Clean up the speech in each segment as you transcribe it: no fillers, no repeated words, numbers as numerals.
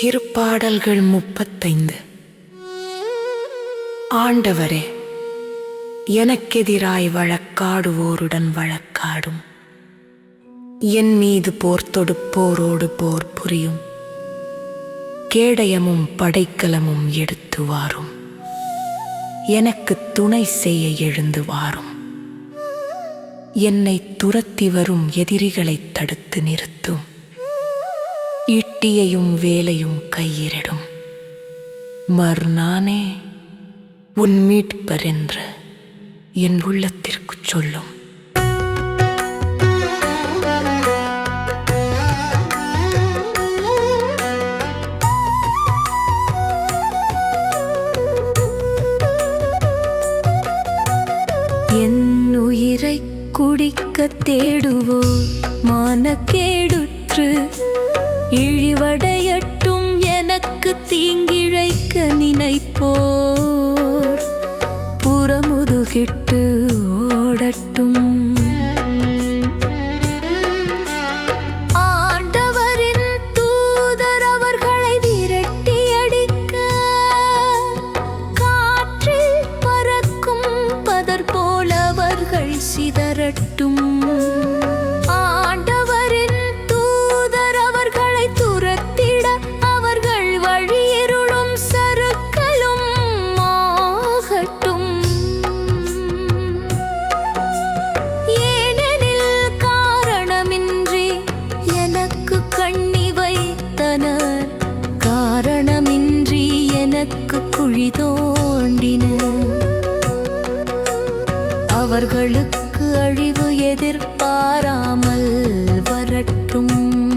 திருப்பாடல்கள் 35. ஆண்டவரே, எனக்கெதிராய் வழக்காடுவோருடன் வழக்காடும். என் மீது போர் தொடுப்போரோடு போர் புரியும். கேடயமும் படைக்கலமும் எடுத்து வாரும். எனக்கு துணை செய்ய எழுந்து வாரும். என்னை துரத்தி வரும் எதிரிகளைத் தடுத்து நிறுத்தும். ஈட்டியையும் வேலையும் கையிரிடும். மறுநானே உன் மீட்பர் என்று என் உள்ளத்திற்குச் சொல்லும். என் உயிரை குடிக்க தேடுவோர் மானக்கேடுற்று இழிவடையட்டும். எனக்கு தீங்கிழைக்க நினைப்போர் புறமுதுகிட்டு ஓடட்டும். ஆண்டவரின் தூதர் அவர்களை விரட்டி அடிக்க காற்றில் பறக்கும் பதர் போல அவர்கள் சிதறட்டும். காரணமின்றி எனக்கு குழி தோண்டினர். அவர்களுக்கு அழிவு எதிர்பாராமல் வரட்டும்.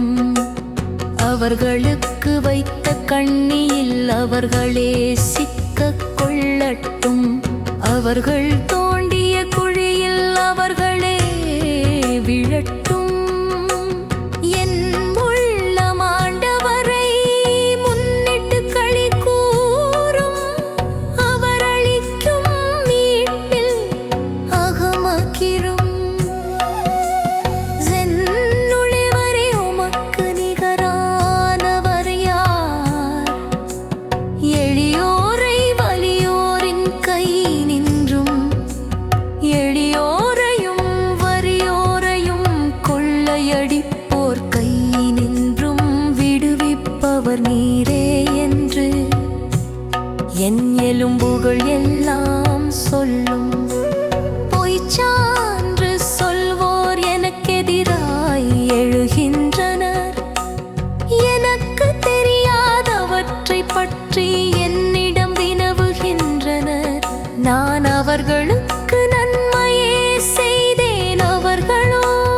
அவர்களுக்கு வைத்த கண்ணியில் அவர்களே சிக்கக் கொள்ளட்டும். அவர்கள் தோண்டிய குழியில் அவர்களே விழட்டும். நீரே என்று என் எலும்புகள் எல்லாம் சொல்லும். பொய்ச்சான்று சொல்வோர் எனக்கெதிராய் எழுகின்றனர். எனக்கு தெரியாதவற்றை பற்றி என்னிடம் வினவுகின்றனர். நான் அவர்களுக்கு நன்மையே செய்தேன். அவர்களோ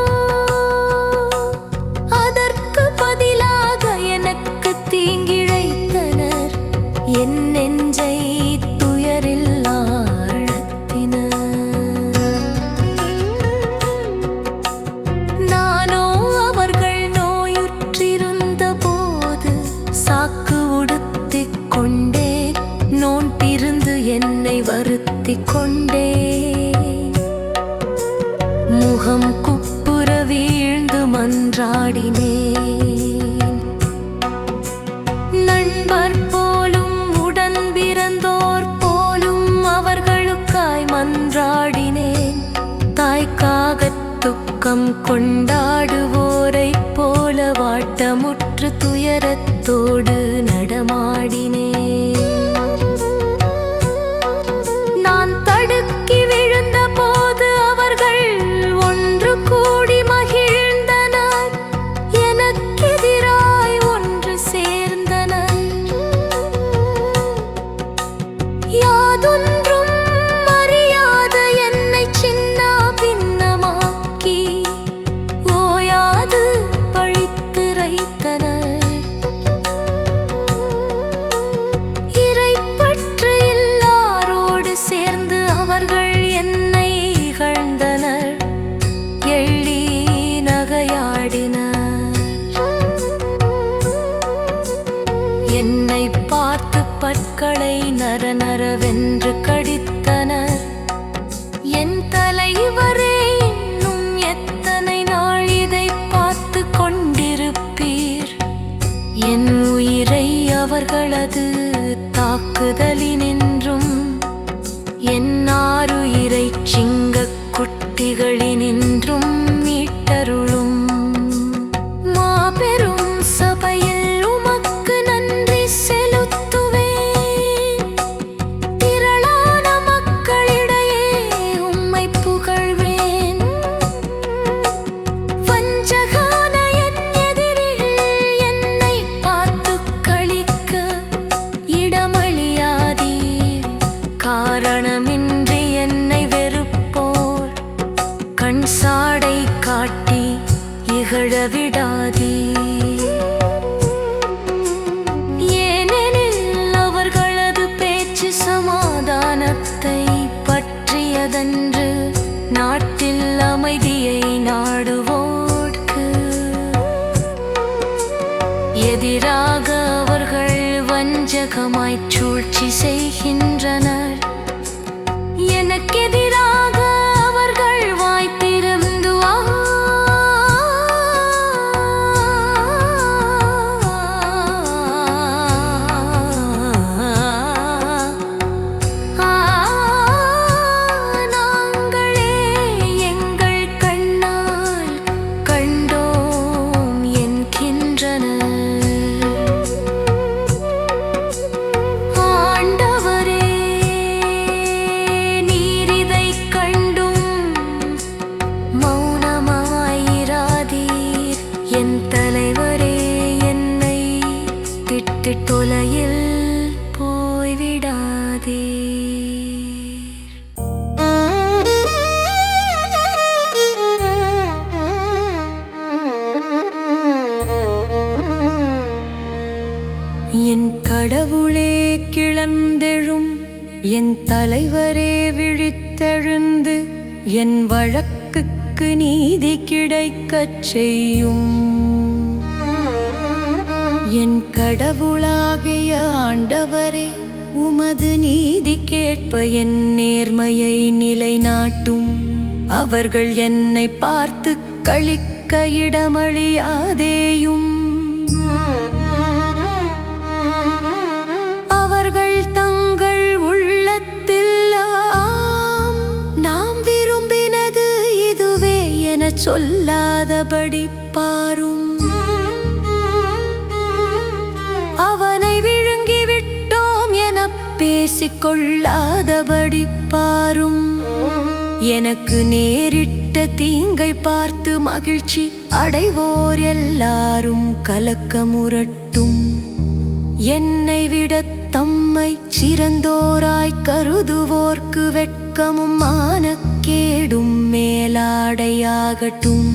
அதற்கு பதிலாக எனக்கு தீங்கிழைத்தனர். என் நெஞ்சை துயரில் ஆழ்த்தினர். நானோ அவர்கள் நோயுற்றிருந்த போது சாக்கு உடுத்திக் கொண்டே நோன்பிருந்து என்னை வருத்திக் கொண்டே முகம் குப்புற வீழ்ந்து மன்றாடினேன். நண்பர் போலும் உடன் பிறந்தோர் போலும் அவர்களுக்காய் மன்றாடினேன். தாய்க்காக துக்கம் கொண்டாடுவோரைப் போல வாட்டமுற்று துயரத்தோடு நடமாடினேன். நான் தடுக்கி விழுந்த போது அவர்கள் ஒன்று கூடி மகிழ்ந்தனர். எனக்கெதிராய் ஒன்று சேர்ந்தனர். யாதொன்றும் அறியாத என்னை சின்ன பின்னமாக்கி ஓயாது பழித்துரைத்தனர். இறைப்பற்று எல்லாரோடு சேர்ந்து அவர்கள் என்னை இகழ்ந்தனர். எள்ளி நகையாடினர். என்னை பார்த்து பற்களை நரநரவென்று கடித்தனர். என் தலைவரே, இன்னும் எத்தனை நாள் இதை பார்த்து கொண்டிருப்பீர்? என் உயிரை அவர்களது தாக்குதலினின்றும் என் ஆருயிரை சிங்கக் குட்டிகளினின்றும் மீட்டருளும். மாபெரும் சபையில் உமக்கு நன்றி செலுத்துவேன். திரளான மக்களிடையே உம்மை புகழ்வேன். வஞ்சகான என் எதிரிகள் என்னை பார்த்துக் களிக்க இடமளியாதீர். காரணமின்றி என்னை வெறுப்போர் கண் சாடை காட்டி இகழ விடாதீர். ஏனெனில் அவர்களது பேச்சு சமாதானத்தை பற்றியதன்று, நாட்டில் அமைதியை நாடுவோர்க்கு எதிராக அவர்கள் வஞ்சகமாய்ச் சூழ்ச்சி செய்கின்றனர். எனக்கெதிராக அவர்கள் வாய் திறந்து நாங்களே எங்கள் கண்ணால் கண்டோம் என்கின்றனர். ஆண்டவரே, நீர் இதைக் கண்டும் மௌனமாயிராதீர். என் தலைவரே, என்னை விட்டு தொலையில் போய்விடாதீர். என் கடவுளே கிளர்ந்தெழும், என் தலைவரே விழித்தெழுந்து, என் வழக்குக்கு நீதி கிடைக்கச் செய்யும். என் கடவுளாகிய ஆண்டவரே, உமது நீதி கேட்ப என் நேர்மையை நிலைநாட்டும். அவர்கள் என்னை பார்த்து களிக்க இடமளியாதேயும். அவர்கள் தங்கள் உள்ளத்தில் நாம் விரும்பினது இதுவே எனச் சொல்லாதபடி பாரும். அவனை விழுங்கிவிட்டோம் எனப் பேசிக்கொள்ளாதபடி பாரும். எனக்கு நேரிட்ட தீங்கை பார்த்து மகிழ்ச்சி அடைவோர் எல்லாரும் கலக்கமுறட்டும். என்னை விட தம்மை சிறந்தோராய் கருதுவோர்க்கு வெட்கமும் மானக்கேடும் மேலாடையாகட்டும்.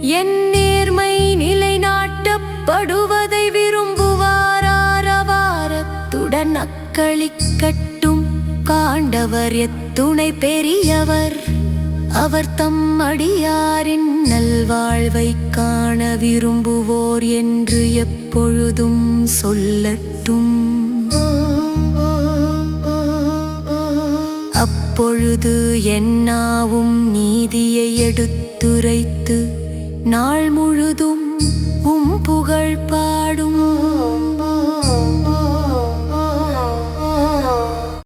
என் நேர்மை நிலைநாட்டப்படுவதை விரும்புவாரவாரத்துடன் அக்களிக்கட்டும். காண்டவர் எத்துணை பெரியவர், அவர் தம் அடியாரின் நல்வாழ்வை காண விரும்புவோர் என்று எப்பொழுதும் சொல்லட்டும். அப்பொழுது என் நாவும் நீதியை எடுத்துரைத்து நாள் முழுதும் புகழ்